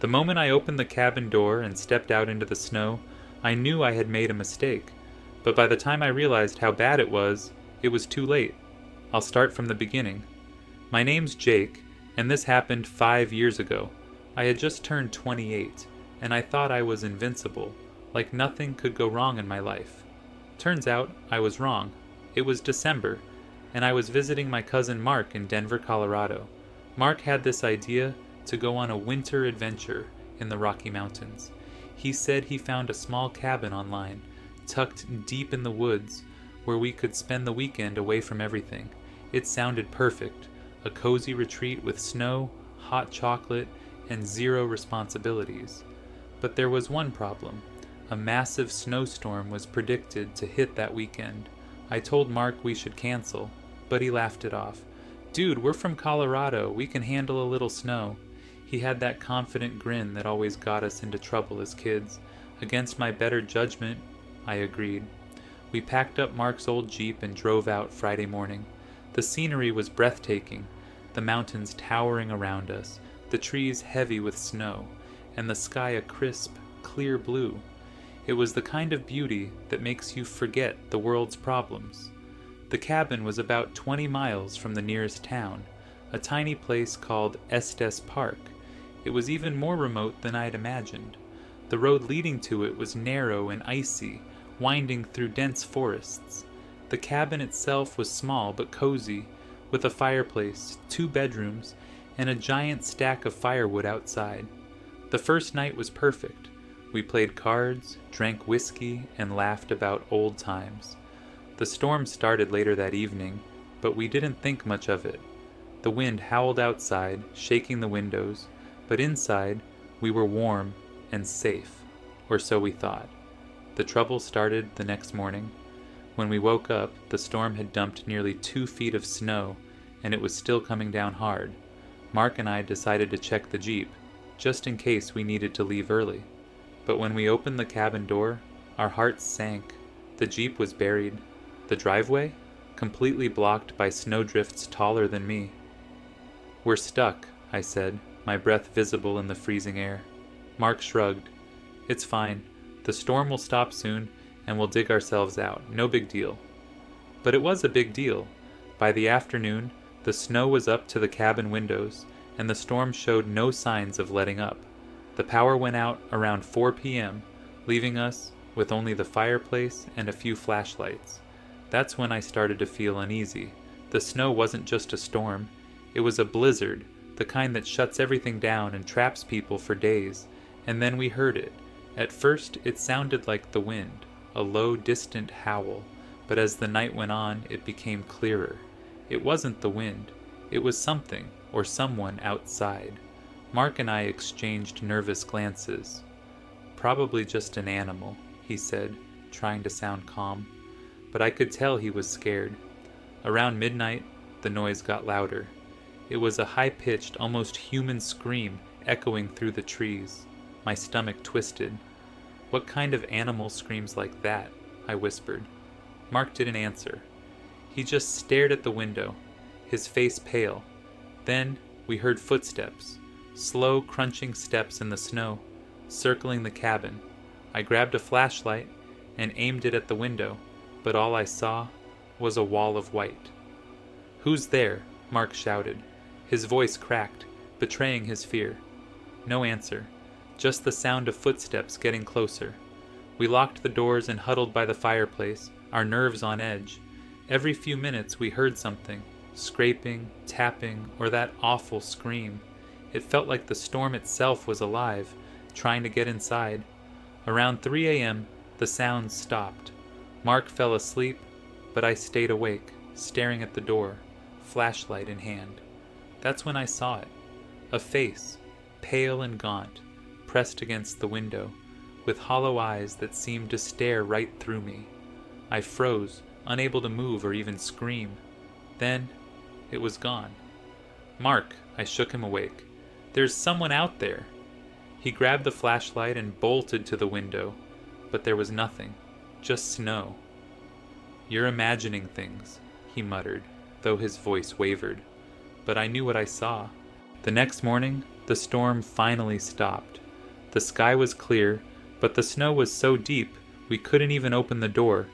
The moment I opened the cabin door and stepped out into the snow, I knew I had made a mistake. But by the time I realized how bad it was too late. I'll start from the beginning. My name's Jake, and this happened 5 years ago. I had just turned 28, and I thought I was invincible, like nothing could go wrong in my life. Turns out I was wrong. It was December, and I was visiting my cousin Mark in Denver, Colorado. Mark had this idea to go on a winter adventure in the Rocky Mountains. He said he found a small cabin online, tucked deep in the woods, where we could spend the weekend away from everything. It sounded perfect, a cozy retreat with snow, hot chocolate, and zero responsibilities. But there was one problem. A massive snowstorm was predicted to hit that weekend. I told Mark we should cancel, but he laughed it off. "Dude, we're from Colorado. We can handle a little snow." He had that confident grin that always got us into trouble as kids. Against my better judgment, I agreed. We packed up Mark's old Jeep and drove out Friday morning. The scenery was breathtaking, the mountains towering around us, the trees heavy with snow, and the sky a crisp, clear blue. It was the kind of beauty that makes you forget the world's problems. The cabin was about 20 miles from the nearest town, a tiny place called Estes Park. It was even more remote than I'd imagined. The road leading to it was narrow and icy, winding through dense forests. The cabin itself was small but cozy, with a fireplace, 2 bedrooms, and a giant stack of firewood outside. The first night was perfect. We played cards, drank whiskey, and laughed about old times. The storm started later that evening, but we didn't think much of it. The wind howled outside, shaking the windows, but inside we were warm and safe, or so we thought. The trouble started the next morning. When we woke up, the storm had dumped nearly 2 feet of snow, and it was still coming down hard. Mark and I decided to check the Jeep, just in case we needed to leave early. But when we opened the cabin door, our hearts sank. The Jeep was buried. The driveway? Completely blocked by snowdrifts taller than me. "We're stuck," I said, my breath visible in the freezing air. Mark shrugged. "It's fine. The storm will stop soon, and we'll dig ourselves out. No big deal." But it was a big deal. By the afternoon, the snow was up to the cabin windows, and the storm showed no signs of letting up. The power went out around 4 p.m., leaving us with only the fireplace and a few flashlights. That's when I started to feel uneasy. The snow wasn't just a storm. It was a blizzard, the kind that shuts everything down and traps people for days. And then we heard it. At first, it sounded like the wind, a low, distant howl, but as the night went on, it became clearer. It wasn't the wind. It was something, or someone outside. Mark and I exchanged nervous glances. "Probably just an animal," he said, trying to sound calm. But I could tell he was scared. Around midnight, the noise got louder. It was a high-pitched, almost human scream echoing through the trees. My stomach twisted. "What kind of animal screams like that?" I whispered. Mark didn't answer. He just stared at the window, his face pale. Then we heard footsteps, slow, crunching steps in the snow, circling the cabin. I grabbed a flashlight and aimed it at the window, but all I saw was a wall of white. "Who's there?" Mark shouted. His voice cracked, betraying his fear. No answer, just the sound of footsteps getting closer. We locked the doors and huddled by the fireplace, our nerves on edge. Every few minutes we heard something, scraping, tapping, or that awful scream. It felt like the storm itself was alive, trying to get inside. Around 3 a.m., the sounds stopped. Mark fell asleep, but I stayed awake, staring at the door, flashlight in hand. That's when I saw it. A face, pale and gaunt, pressed against the window, with hollow eyes that seemed to stare right through me. I froze, unable to move or even scream. Then, it was gone. "Mark," I shook him awake. "There's someone out there." He grabbed the flashlight and bolted to the window, but there was nothing, just snow. "You're imagining things," he muttered, though his voice wavered. But I knew what I saw. The next morning, The storm finally stopped. The sky was clear, but the snow was so deep we couldn't even open the door.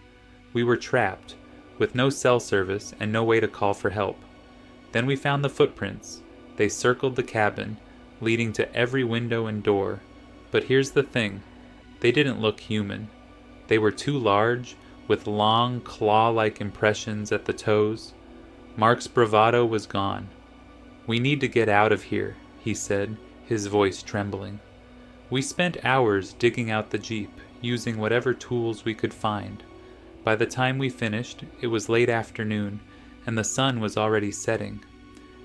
We were trapped, with no cell service and no way to call for help. Then we found the footprints. They circled the cabin, leading to every window and door. But here's the thing. They didn't look human. They were too large, with long, claw-like impressions at the toes. Mark's bravado was gone. "We need to get out of here," he said, his voice trembling. We spent hours digging out the Jeep, using whatever tools we could find. By the time we finished, it was late afternoon, and the sun was already setting.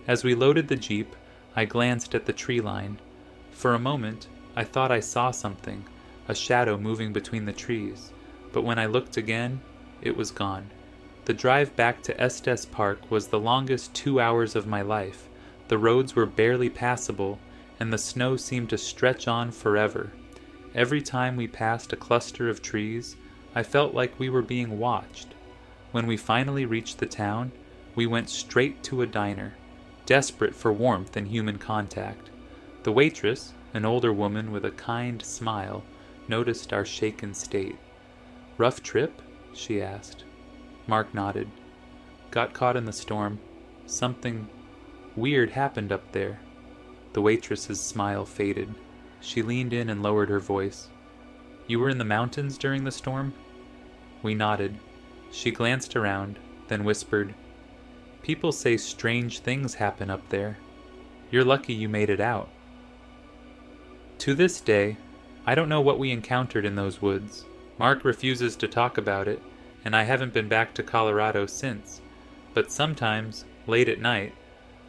As we loaded the Jeep, I glanced at the tree line. For a moment, I thought I saw something, a shadow moving between the trees, but when I looked again, it was gone. The drive back to Estes Park was the longest 2 hours of my life. The roads were barely passable, and the snow seemed to stretch on forever. Every time we passed a cluster of trees, I felt like we were being watched. When we finally reached the town, we went straight to a diner, desperate for warmth and human contact. The waitress, an older woman with a kind smile, noticed our shaken state. "Rough trip?" she asked. Mark nodded. "Got caught in the storm. Something weird happened up there." The waitress's smile faded. She leaned in and lowered her voice. "You were in the mountains during the storm?" We nodded. She glanced around, then whispered, "People say strange things happen up there. You're lucky you made it out." To this day, I don't know what we encountered in those woods. Mark refuses to talk about it, and I haven't been back to Colorado since. But sometimes, late at night,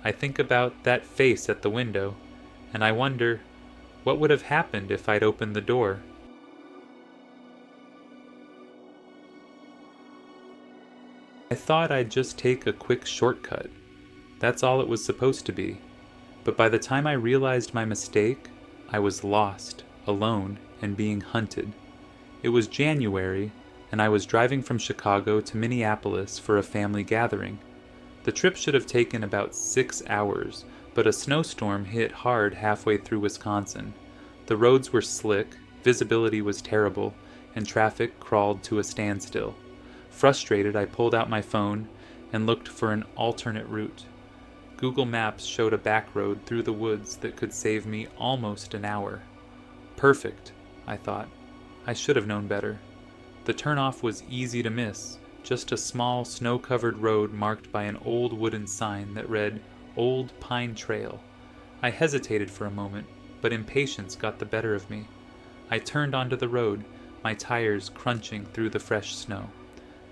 I think about that face at the window, and I wonder, what would have happened if I'd opened the door? I thought I'd just take a quick shortcut. That's all it was supposed to be. But by the time I realized my mistake, I was lost, alone, and being hunted. It was January, and I was driving from Chicago to Minneapolis for a family gathering. The trip should have taken about 6 hours, but a snowstorm hit hard halfway through Wisconsin. The roads were slick, visibility was terrible, and traffic crawled to a standstill. Frustrated, I pulled out my phone and looked for an alternate route. Google Maps showed a back road through the woods that could save me almost an hour. Perfect, I thought. I should have known better. The turnoff was easy to miss, just a small snow-covered road marked by an old wooden sign that read, "Old Pine Trail." I hesitated for a moment, but impatience got the better of me. I turned onto the road, my tires crunching through the fresh snow.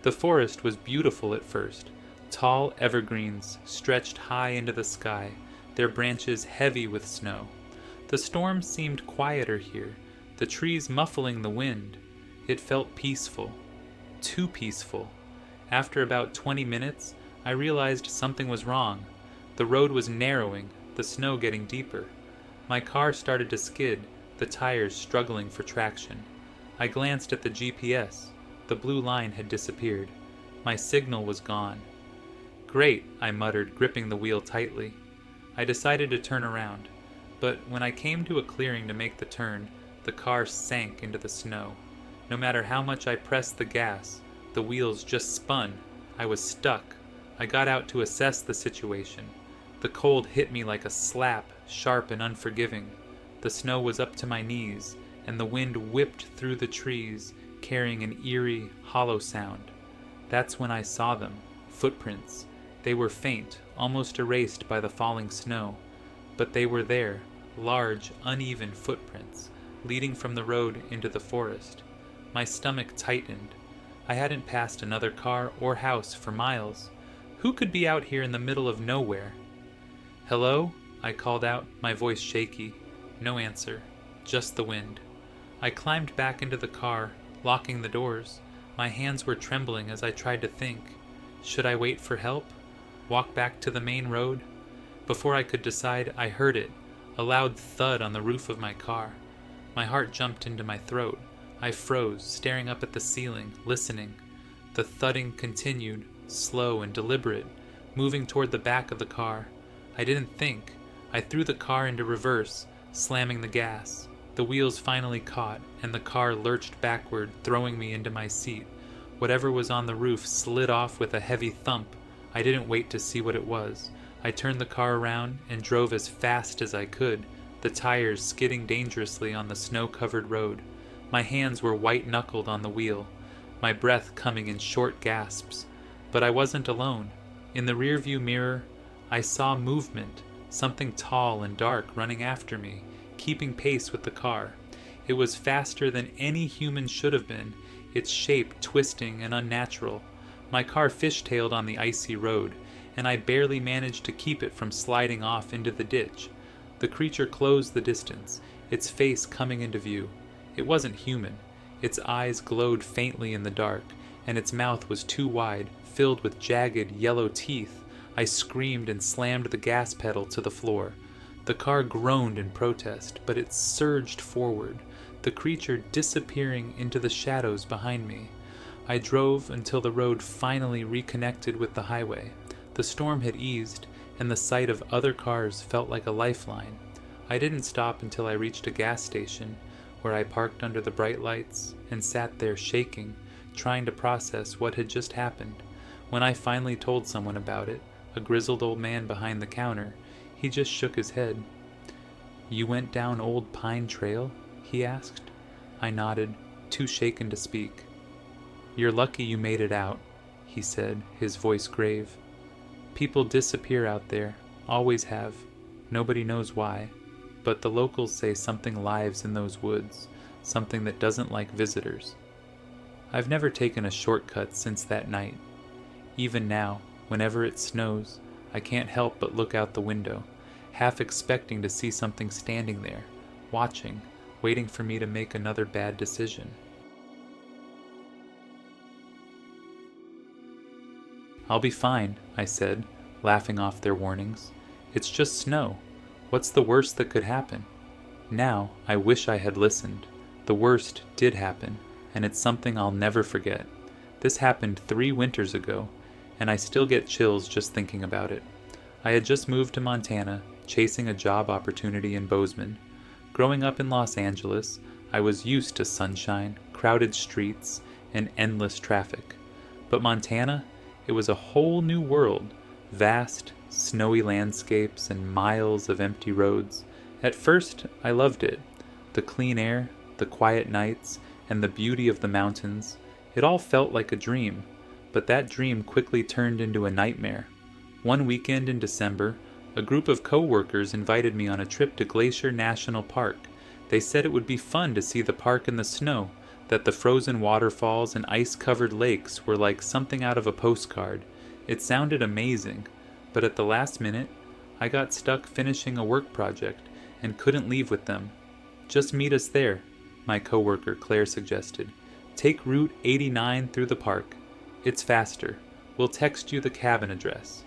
The forest was beautiful at first. Tall evergreens stretched high into the sky, their branches heavy with snow. The storm seemed quieter here, the trees muffling the wind. It felt peaceful. Too peaceful. After about 20 minutes, I realized something was wrong. The road was narrowing, the snow getting deeper. My car started to skid, the tires struggling for traction. I glanced at the GPS. The blue line had disappeared. My signal was gone. "Great," I muttered, gripping the wheel tightly. I decided to turn around, but when I came to a clearing to make the turn, the car sank into the snow. No matter how much I pressed the gas, the wheels just spun. I was stuck. I got out to assess the situation. The cold hit me like a slap, sharp and unforgiving. The snow was up to my knees, and the wind whipped through the trees, carrying an eerie, hollow sound. That's when I saw them, footprints. They were faint, almost erased by the falling snow, but they were there, large, uneven footprints, leading from the road into the forest. My stomach tightened. I hadn't passed another car or house for miles. Who could be out here in the middle of nowhere? "Hello?" I called out, my voice shaky. No answer, just the wind. I climbed back into the car, locking the doors. My hands were trembling as I tried to think. Should I wait for help? Walk back to the main road? Before I could decide, I heard it, a loud thud on the roof of my car. My heart jumped into my throat. I froze, staring up at the ceiling, listening. The thudding continued, slow and deliberate, moving toward the back of the car. I didn't think. I threw the car into reverse, slamming the gas. The wheels finally caught, and the car lurched backward, throwing me into my seat. Whatever was on the roof slid off with a heavy thump. I didn't wait to see what it was. I turned the car around and drove as fast as I could, the tires skidding dangerously on the snow-covered road. My hands were white-knuckled on the wheel, my breath coming in short gasps. But I wasn't alone. In the rearview mirror, I saw movement, something tall and dark running after me, keeping pace with the car. It was faster than any human should have been, its shape twisting and unnatural. My car fishtailed on the icy road, and I barely managed to keep it from sliding off into the ditch. The creature closed the distance, its face coming into view. It wasn't human. Its eyes glowed faintly in the dark, and its mouth was too wide, filled with jagged, yellow teeth. I screamed and slammed the gas pedal to the floor. The car groaned in protest, but it surged forward, the creature disappearing into the shadows behind me. I drove until the road finally reconnected with the highway. The storm had eased, and the sight of other cars felt like a lifeline. I didn't stop until I reached a gas station, where I parked under the bright lights and sat there shaking, trying to process what had just happened. When I finally told someone about it, a grizzled old man behind the counter, he just shook his head. "You went down Old Pine Trail?" he asked. I nodded, too shaken to speak. "You're lucky you made it out," he said, his voice grave. "People disappear out there, always have. Nobody knows why. But the locals say something lives in those woods, something that doesn't like visitors." I've never taken a shortcut since that night. Even now, whenever it snows, I can't help but look out the window, half expecting to see something standing there, watching, waiting for me to make another bad decision. "I'll be fine," I said, laughing off their warnings. "It's just snow. What's the worst that could happen?" Now, I wish I had listened. The worst did happen, and it's something I'll never forget. This happened 3 winters ago, and I still get chills just thinking about it. I had just moved to Montana, chasing a job opportunity in Bozeman. Growing up in Los Angeles, I was used to sunshine, crowded streets, and endless traffic. But Montana, it was a whole new world, vast, snowy landscapes and miles of empty roads. At first, I loved it. The clean air, the quiet nights, and the beauty of the mountains. It all felt like a dream, but that dream quickly turned into a nightmare. One weekend in December, a group of co-workers invited me on a trip to Glacier National Park. They said it would be fun to see the park in the snow, that the frozen waterfalls and ice-covered lakes were like something out of a postcard. It sounded amazing, but at the last minute, I got stuck finishing a work project and couldn't leave with them. "Just meet us there," my coworker Claire suggested. "Take Route 89 through the park. It's faster. We'll text you the cabin address."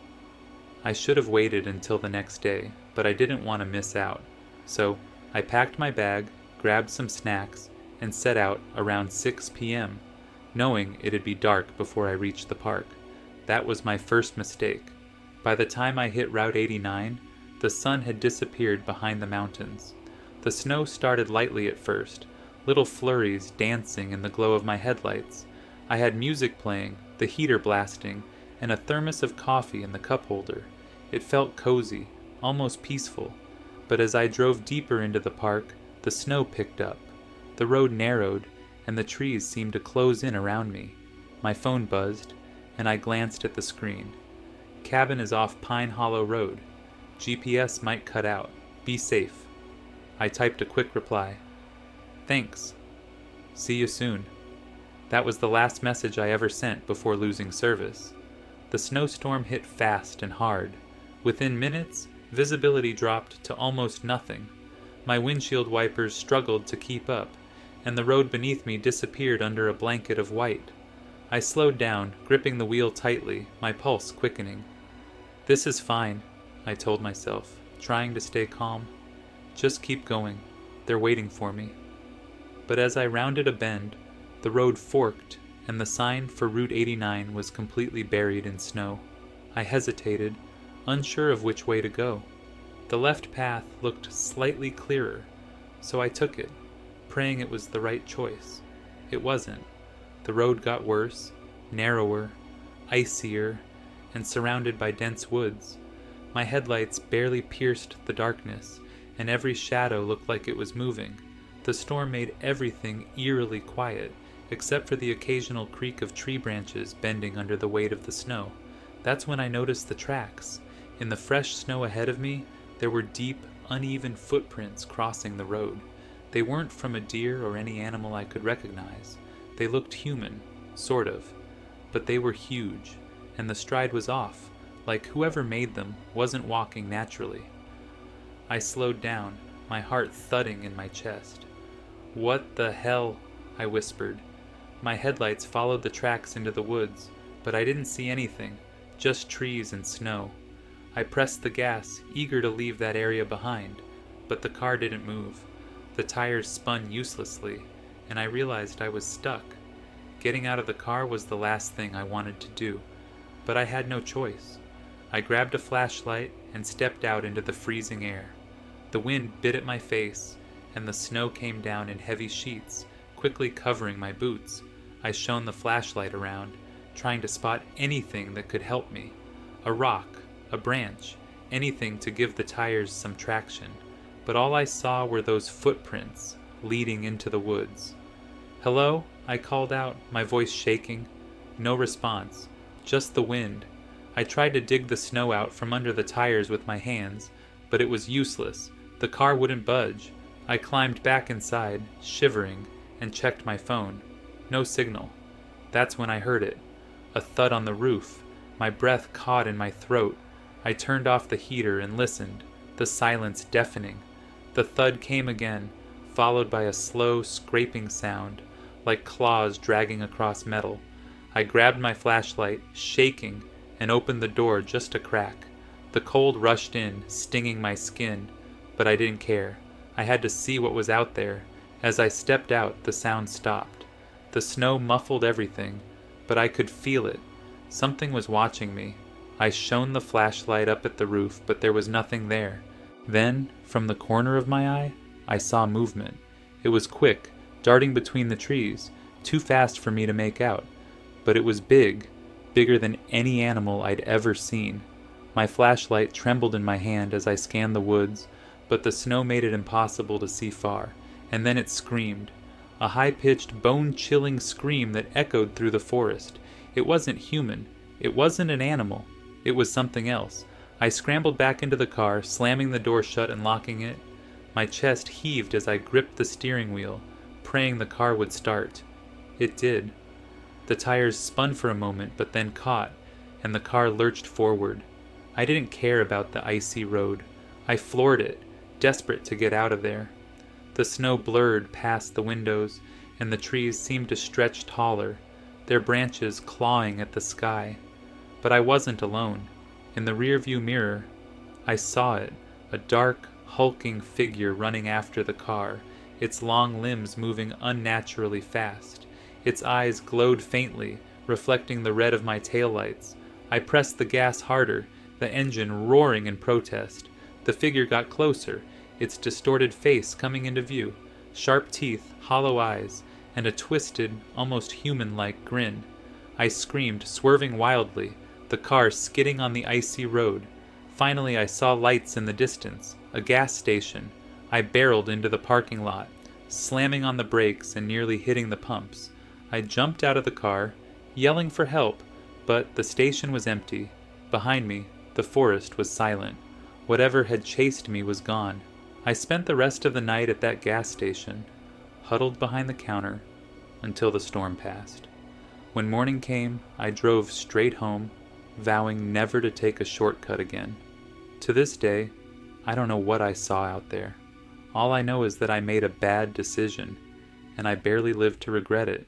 I should have waited until the next day, but I didn't want to miss out. So I packed my bag, grabbed some snacks, and set out around 6 p.m., knowing it'd be dark before I reached the park. That was my first mistake. By the time I hit Route 89, the sun had disappeared behind the mountains. The snow started lightly at first, little flurries dancing in the glow of my headlights. I had music playing, the heater blasting, and a thermos of coffee in the cup holder. It felt cozy, almost peaceful. But as I drove deeper into the park, the snow picked up. The road narrowed, and the trees seemed to close in around me. My phone buzzed, and I glanced at the screen. "Cabin is off Pine Hollow Road. GPS might cut out. Be safe." I typed a quick reply. "Thanks. See you soon." That was the last message I ever sent before losing service. The snowstorm hit fast and hard. Within minutes, visibility dropped to almost nothing. My windshield wipers struggled to keep up, and the road beneath me disappeared under a blanket of white. I slowed down, gripping the wheel tightly, my pulse quickening. "This is fine," I told myself, trying to stay calm. "Just keep going. They're waiting for me." But as I rounded a bend, the road forked, and the sign for Route 89 was completely buried in snow. I hesitated, unsure of which way to go. The left path looked slightly clearer, so I took it, praying it was the right choice. It wasn't. The road got worse, narrower, icier, and surrounded by dense woods. My headlights barely pierced the darkness, and every shadow looked like it was moving. The storm made everything eerily quiet, except for the occasional creak of tree branches bending under the weight of the snow. That's when I noticed the tracks. In the fresh snow ahead of me, there were deep, uneven footprints crossing the road. They weren't from a deer or any animal I could recognize. They looked human, sort of, but they were huge, and the stride was off, like whoever made them wasn't walking naturally. I slowed down, my heart thudding in my chest. "What the hell?" I whispered. My headlights followed the tracks into the woods, but I didn't see anything, just trees and snow. I pressed the gas, eager to leave that area behind, but the car didn't move. The tires spun uselessly, and I realized I was stuck. Getting out of the car was the last thing I wanted to do, but I had no choice. I grabbed a flashlight and stepped out into the freezing air. The wind bit at my face, and the snow came down in heavy sheets, quickly covering my boots. I shone the flashlight around, trying to spot anything that could help me. A rock, a branch, anything to give the tires some traction. But all I saw were those footprints leading into the woods. "Hello?" I called out, my voice shaking. No response, just the wind. I tried to dig the snow out from under the tires with my hands, but it was useless. The car wouldn't budge. I climbed back inside, shivering, and checked my phone. No signal. That's when I heard it. A thud on the roof. My breath caught in my throat. I turned off the heater and listened, the silence deafening. The thud came again, followed by a slow, scraping sound, like claws dragging across metal. I grabbed my flashlight, shaking, and opened the door just a crack. The cold rushed in, stinging my skin, but I didn't care. I had to see what was out there. As I stepped out, the sound stopped. The snow muffled everything, but I could feel it. Something was watching me. I shone the flashlight up at the roof, but there was nothing there. Then, from the corner of my eye, I saw movement. It was quick, darting between the trees, too fast for me to make out. But it was big, bigger than any animal I'd ever seen. My flashlight trembled in my hand as I scanned the woods, but the snow made it impossible to see far. And then it screamed. A high-pitched, bone-chilling scream that echoed through the forest. It wasn't human. It wasn't an animal. It was something else. I scrambled back into the car, slamming the door shut and locking it. My chest heaved as I gripped the steering wheel, praying the car would start. It did. The tires spun for a moment, but then caught, and the car lurched forward. I didn't care about the icy road. I floored it, desperate to get out of there. The snow blurred past the windows, and the trees seemed to stretch taller, their branches clawing at the sky. But I wasn't alone. In the rearview mirror, I saw it, a dark, hulking figure running after the car, its long limbs moving unnaturally fast. Its eyes glowed faintly, reflecting the red of my taillights. I pressed the gas harder, the engine roaring in protest. The figure got closer, its distorted face coming into view, sharp teeth, hollow eyes, and a twisted, almost human-like grin. I screamed, swerving wildly, the car skidding on the icy road. Finally I saw lights in the distance, a gas station. I barreled into the parking lot, slamming on the brakes and nearly hitting the pumps. I jumped out of the car, yelling for help, but the station was empty. Behind me, the forest was silent. Whatever had chased me was gone. I spent the rest of the night at that gas station, huddled behind the counter, until the storm passed. When morning came, I drove straight home, vowing never to take a shortcut again. To this day, I don't know what I saw out there. All I know is that I made a bad decision, and I barely lived to regret it.